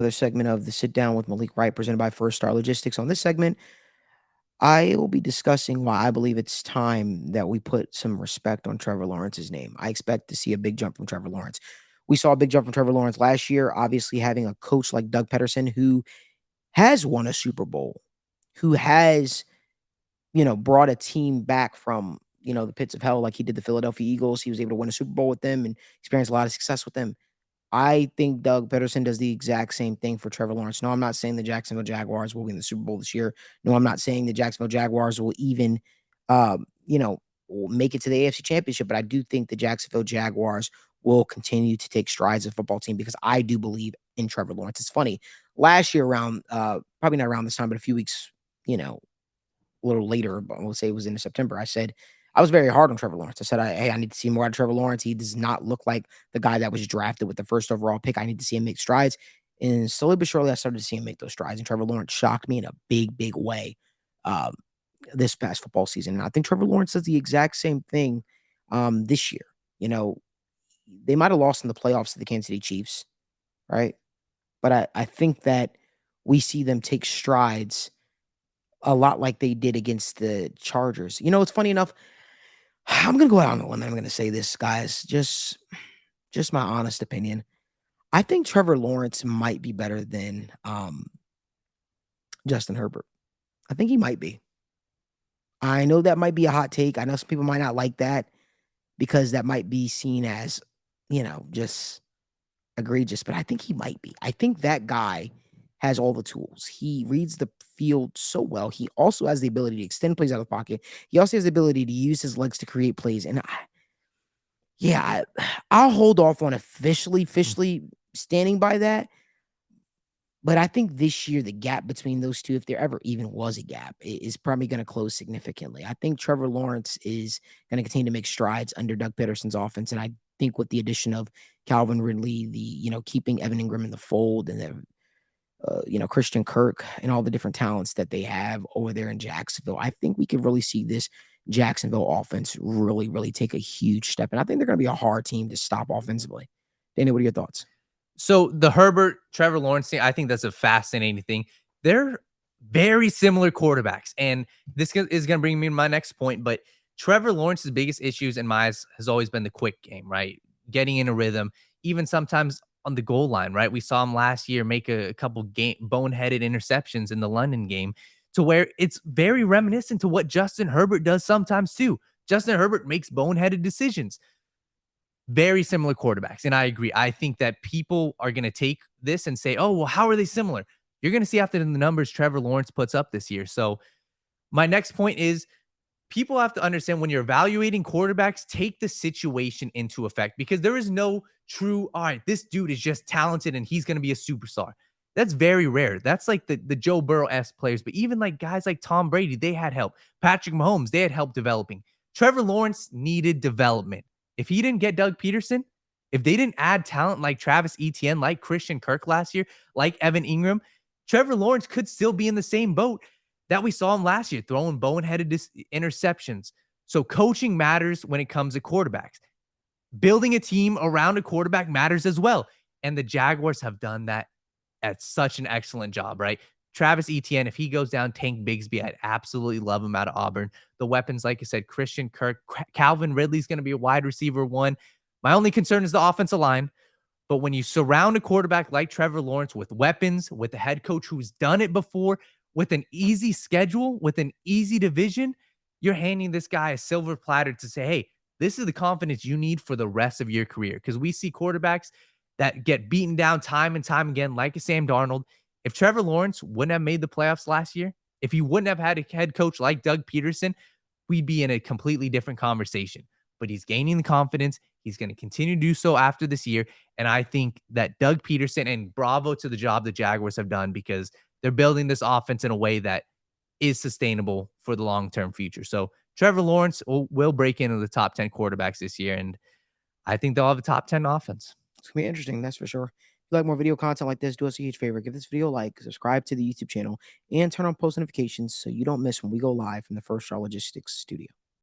Another segment of the Sit Down with Malik Wright presented by First Star Logistics. On this segment, I will be discussing why I believe it's time that we put some respect on Trevor Lawrence's name. I expect to see a big jump from Trevor Lawrence. We saw a big jump from Trevor Lawrence last year, obviously having a coach like Doug Peterson who has won a Super Bowl, who has, brought a team back from, the pits of hell like he did the Philadelphia Eagles. He was able to win a Super Bowl with them and experience a lot of success with them. I think Doug Peterson does the exact same thing for Trevor Lawrence. No, I'm not saying the Jacksonville Jaguars will win the Super Bowl this year. No, I'm not saying the Jacksonville Jaguars will even, um, you know, make it to the AFC Championship. But I do think the Jacksonville Jaguars will continue to take strides as a football team because I do believe in Trevor Lawrence. It's funny. Last year around, probably not around this time, but a few weeks, a little later, but we'll say it was in September, I said I was very hard on Trevor Lawrence. I said, hey, I need to see more out of Trevor Lawrence. He does not look like the guy that was drafted with the first overall pick. I need to see him make strides. And slowly but surely, I started to see him make those strides. And Trevor Lawrence shocked me in a big, big way um, this past football season. And I think Trevor Lawrence does the exact same thing this year. They might have lost in the playoffs to the Kansas City Chiefs, right? But I think that we see them take strides a lot like they did against the Chargers. It's funny enough. I'm gonna go out on a limb. I'm gonna say this, guys. Just my honest opinion. I think Trevor Lawrence might be better than Justin Herbert. I think he might be. I know that might be a hot take. I know some people might not like that because that might be seen as, just egregious, but I think he might be. I think that guy has all the tools. He reads the field so well. He also has the ability to extend plays out of the pocket. He also has the ability to use his legs to create plays. And I'll hold off on officially standing by that. But I think this year the gap between those two, if there ever even was a gap, is probably going to close significantly. I think Trevor Lawrence is going to continue to make strides under Doug Peterson's offense, and I think with the addition of Calvin Ridley, keeping Evan Ingram in the fold, and then Christian Kirk and all the different talents that they have over there in Jacksonville, I think we could really see this Jacksonville offense really, really take a huge step. And I think they're going to be a hard team to stop offensively. Danny, what are your thoughts? So the Herbert, Trevor Lawrence thing, I think that's a fascinating thing. They're very similar quarterbacks. And this is going to bring me to my next point. But Trevor Lawrence's biggest issues in my eyes has always been the quick game, right? Getting in a rhythm, even sometimes on the goal line, right? We saw him last year make a couple boneheaded interceptions in the London game to where it's very reminiscent to what Justin Herbert does sometimes too. Justin Herbert makes boneheaded decisions. Very similar quarterbacks. And I agree. I think that people are going to take this and say, oh, well, how are they similar? You're going to see after the numbers Trevor Lawrence puts up this year. So my next point is people have to understand when you're evaluating quarterbacks, take the situation into effect because there is no true, all right, this dude is just talented and he's going to be a superstar. That's very rare. That's like the Joe Burrow-esque players. But even like guys like Tom Brady, they had help. Patrick Mahomes, they had help developing. Trevor Lawrence needed development. If he didn't get Doug Peterson, if they didn't add talent like Travis Etienne, like Christian Kirk last year, like Evan Ingram, Trevor Lawrence could still be in the same boat that we saw him last year, throwing boneheaded interceptions. So coaching matters when it comes to quarterbacks. Building a team around a quarterback matters as well. And the Jaguars have done that at such an excellent job, right? Travis Etienne, if he goes down, Tank Bigsby, I'd absolutely love him out of Auburn. The weapons, like I said, Christian Kirk, Calvin Ridley's going to be a wide receiver one. My only concern is the offensive line. But when you surround a quarterback like Trevor Lawrence with weapons, with a head coach who's done it before, with an easy schedule, with an easy division, you're handing this guy a silver platter to say, hey, this is the confidence you need for the rest of your career. Because we see quarterbacks that get beaten down time and time again, like a Sam Darnold. If Trevor Lawrence wouldn't have made the playoffs last year, if he wouldn't have had a head coach like Doug Peterson, we'd be in a completely different conversation. But he's gaining the confidence. He's going to continue to do so after this year. And I think that Doug Peterson, and bravo to the job the Jaguars have done because they're building this offense in a way that is sustainable for the long-term future. So Trevor Lawrence will break into the top 10 quarterbacks this year. And I think they'll have a top 10 offense. It's going to be interesting, that's for sure. If you like more video content like this, do us a huge favor. Give this video a like, subscribe to the YouTube channel, and turn on post notifications so you don't miss when we go live from the First Star Logistics studio.